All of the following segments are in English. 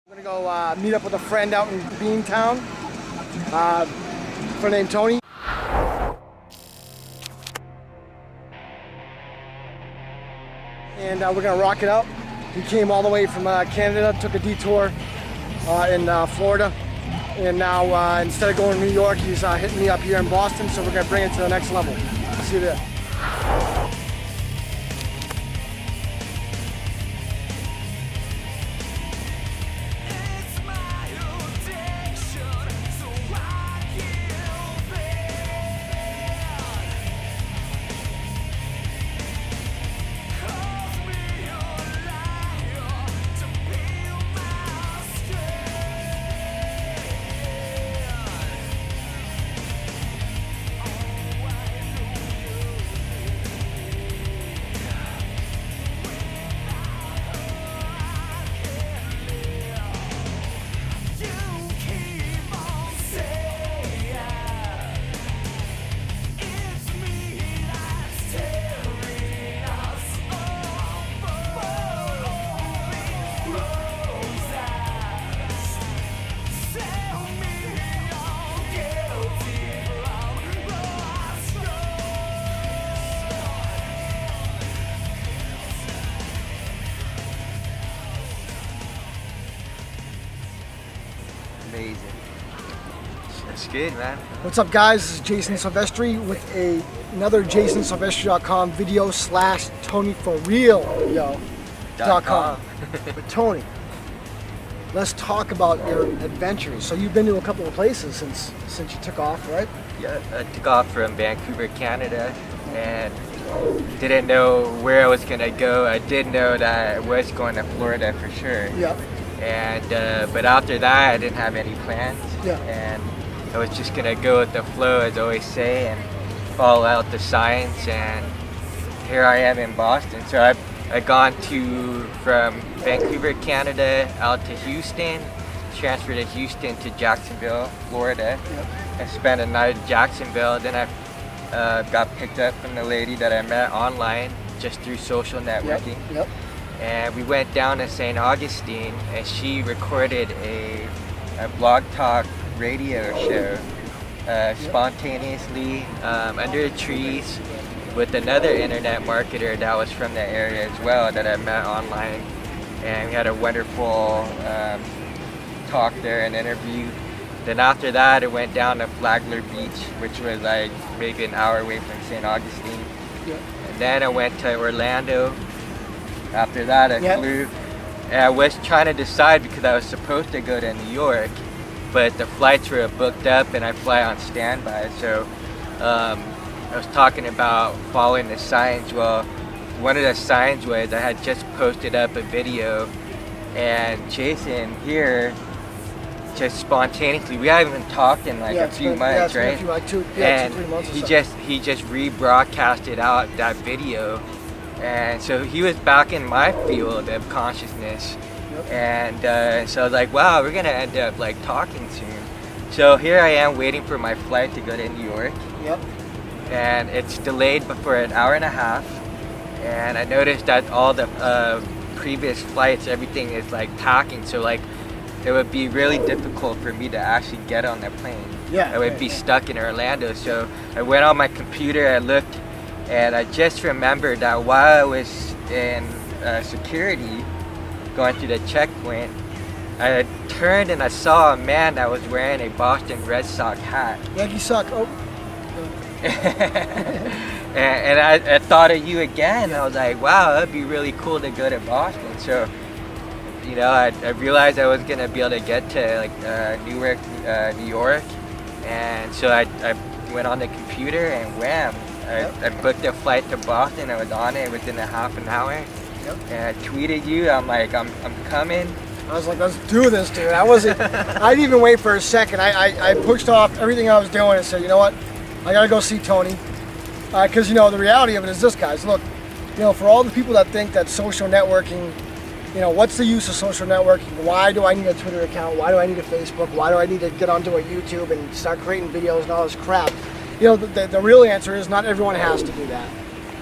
I'm gonna go meet up with a friend out in Beantown, friend named Tony. And we're gonna rock it out. He came all the way from Canada, took a detour in Florida, and now instead of going to New York, he's hitting me up here in Boston, so we're gonna bring it to the next level. See you there. Amazing. That's good, man. What's up, guys? This is Jason Silvestri with another JasonSilvestri.com video / Tony Floreal.com. But Tony, let's talk about your adventures. So you've been to a couple of places since you took off, right? Yeah, I took off from Vancouver, Canada, and didn't know where I was gonna go. I did know that I was going to Florida for sure. Yeah. And but after that, I didn't have any plans. Yeah. And I was just gonna go with the flow, as I always say, and follow out the signs. And here I am in Boston. So I've gone from Vancouver, Canada, out to Houston, transferred to Houston to Jacksonville, Florida. Yep. I spent a night in Jacksonville. Then I got picked up from the lady that I met online just through social networking. Yep. And we went down to St. Augustine, and she recorded a blog talk radio show spontaneously under the trees with another internet marketer that was from the area as well that I met online. And we had a wonderful talk there and interview. Then after that, I went down to Flagler Beach, which was like maybe an hour away from St. Augustine. Yep. And then I went to Orlando. After that, I flew, and I was trying to decide because I was supposed to go to New York, but the flights were booked up and I fly on standby. So I was talking about following the signs. Well, one of the signs was I had just posted up a video, and Jason here just spontaneously, we haven't even talked in like a few months, right? And 2-3 months or so. he just rebroadcasted out that video. And so he was back in my field of consciousness. Yep. And so I was like, wow, we're gonna end up like talking soon. So here I am waiting for my flight to go to New York. Yep. And it's delayed for an hour and a half. And I noticed that all the previous flights, everything is like packing. So like it would be really difficult for me to actually get on the plane. Yeah. I would be stuck in Orlando. So I went on my computer, I looked, and I just remembered that while I was in security, going through the checkpoint, I turned and I saw a man that was wearing a Boston Red Sox hat. Yankee sock. Oh. and I thought of you again. I was like, wow, that'd be really cool to go to Boston. So, you know, I realized I was gonna be able to get to like Newark, New York, and so I went on the computer and wham. I booked a flight to Boston. I was on it within a half an hour. Yep. And I tweeted you. I'm like, I'm coming. I was like, let's do this, dude. I didn't even wait for a second. I pushed off everything I was doing and said, you know what? I gotta go see Tony. Because you know the reality of it is this, guys. Look, you know, for all the people that think that social networking, you know, what's the use of social networking? Why do I need a Twitter account? Why do I need a Facebook? Why do I need to get onto a YouTube and start creating videos and all this crap? You know, the real answer is not everyone has to do that.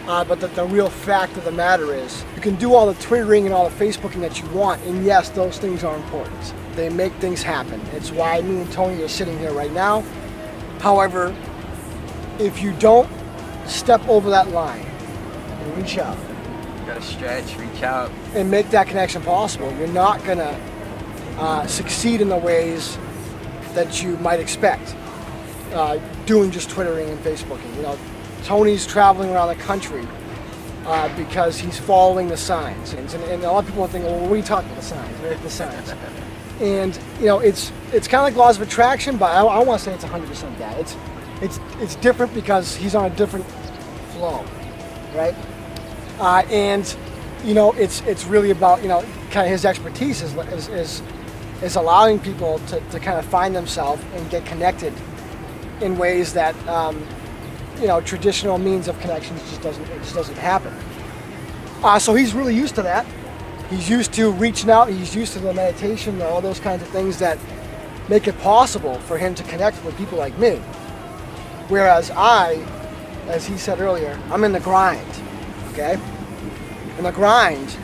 But the real fact of the matter is, you can do all the Twittering and all the Facebooking that you want, and yes, those things are important. They make things happen. It's why me and Tony are sitting here right now. However, if you don't step over that line and reach out, You gotta stretch, reach out. and make that connection possible, you're not gonna succeed in the ways that you might expect doing just Twittering and Facebooking. You know, Tony's traveling around the country because he's following the signs, and a lot of people think, well, what are you talking about, the signs? Right? The signs. And you know, it's kind of like laws of attraction, but I want to say it's 100% that. It's different because he's on a different flow, right? And you know, it's really about, you know, kind of his expertise is allowing people to kind of find themselves and get connected in ways that you know, traditional means of connections just doesn't happen. So he's really used to that. He's used to reaching out. He's used to the meditation and all those kinds of things that make it possible for him to connect with people like me. Whereas I, as he said earlier, I'm in the grind, okay? And the grind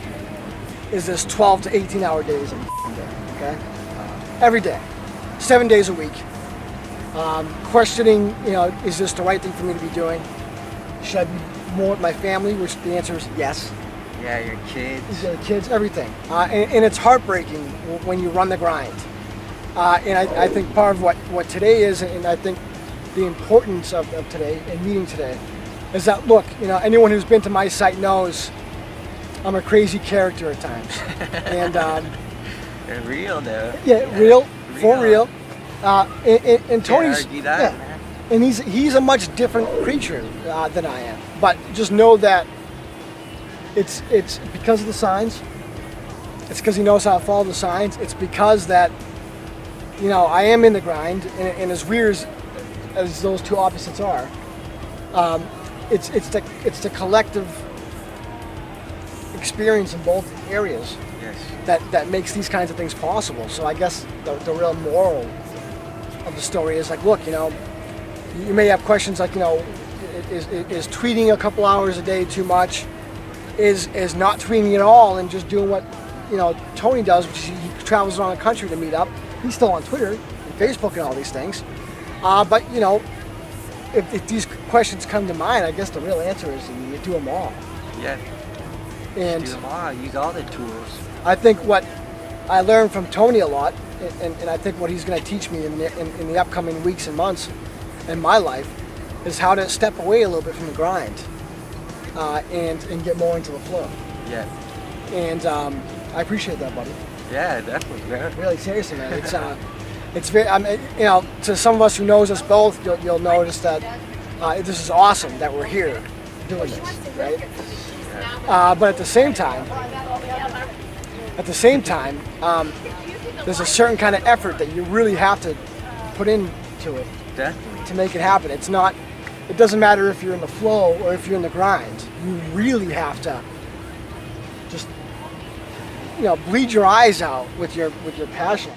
is this 12 to 18 hour days every day, okay? Every day, 7 days a week. Questioning, you know, is this the right thing for me to be doing? Should I be more with my family? Which the answer is yes. Yeah, your kids. Your kids, everything. And it's heartbreaking when you run the grind. And I think part of what today is, and I think the importance of today and meeting today, is that, look, you know, anyone who's been to my site knows I'm a crazy character at times. And They're real though. yeah, real, for real. And Tony's, argue that, yeah, man. and he's a much different creature than I am. But just know that it's because of the signs. It's because he knows how to follow the signs. It's because that, you know, I am in the grind, and as weird as those two opposites are, it's the collective experience in both areas. Yes. That makes these kinds of things possible. So I guess the real moral of the story is like, look, you know, you may have questions like, you know, is tweeting a couple hours a day too much? Is not tweeting at all and just doing what, you know, Tony does, which is he travels around the country to meet up. He's still on Twitter and Facebook and all these things. But you know, if these questions come to mind, I guess the real answer is you do them all. Yeah. And do them all. Use all the tools. I think what I learned from Tony a lot, and I think what he's going to teach me in the upcoming weeks and months in my life, is how to step away a little bit from the grind and get more into the flow. Yeah. And I appreciate that, buddy. Yeah, definitely, bro. Really, seriously, man. It's very, you know, to some of us who knows us both, you'll notice that this is awesome that we're here doing this, right? But at the same time, there's a certain kind of effort that you really have to put into it. Definitely. To make it happen. It doesn't matter if you're in the flow or if you're in the grind. You really have to just, you know, bleed your eyes out with your passion.